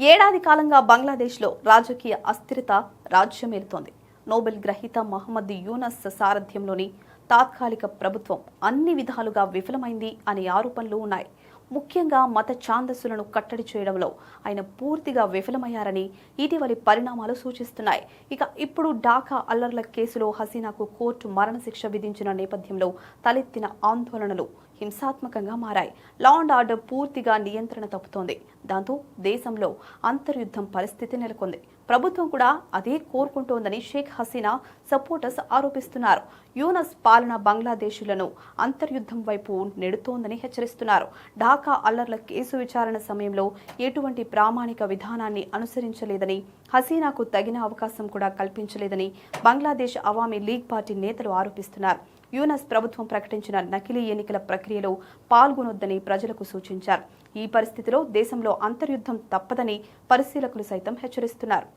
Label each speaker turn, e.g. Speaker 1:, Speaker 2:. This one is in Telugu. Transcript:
Speaker 1: ఏడాది కాలంగా బంగ్లాదేశ్లో రాజకీయ అస్థిరత రాజ్యమేలుతోంది. నోబెల్ గ్రహీత మహమ్మద్ యూనస్ సారథ్యంలోని తాత్కాలిక ప్రభుత్వం అన్ని విధాలుగా విఫలమైంది అనే ఆరోపణలు ఉన్నాయి. ముఖ్యంగా మత ఛాందస్సులను కట్టడి చేయడంలో ఆయన పూర్తిగా విఫలమయ్యారని ఇటీవలి పరిణామాలు సూచిస్తున్నాయి. ఇప్పుడు ఢాకా అల్లర్ల కేసులో హసీనాకు కోర్టు మరణశిక్ష విధించిన నేపథ్యంలో తలెత్తిన ఆందోళనలు హింసాత్మకంగా మారాయి. లా అండ్ ఆర్డర్ పూర్తిగా నియంత్రణ తప్పుతోంది. దాంతో దేశంలో అంతర్యుద్ధం పరిస్థితి నెలకొంది. ప్రభుత్వం కూడా అదే కోరుకుంటోందని షేక్ హసీనా సపోర్టర్స్ ఆరోపిస్తున్నారు. యూనస్ పాలన బంగ్లాదేశీయులను అంతర్యుద్ధం వైపు నెడుతోందని హెచ్చరిస్తున్నారు. ఢాకా అల్లర్ల కేసు విచారణ సమయంలో ఎటువంటి ప్రామాణిక విధానాన్ని అనుసరించలేదని, హసీనాకు తగిన అవకాశం కూడా కల్పించలేదని బంగ్లాదేశ్ అవామీ లీగ్ పార్టీ నేతలు ఆరోపిస్తున్నారు. యూనస్ ప్రభుత్వం ప్రకటించిన నకిలీ ఎన్నికల ప్రక్రియలో పాల్గొనొద్దని ప్రజలకు సూచించారు. ఈ పరిస్థితిలో దేశంలో అంతర్యుద్ధం తప్పదని పరిశీలకులు సైతం హెచ్చరిస్తున్నారు.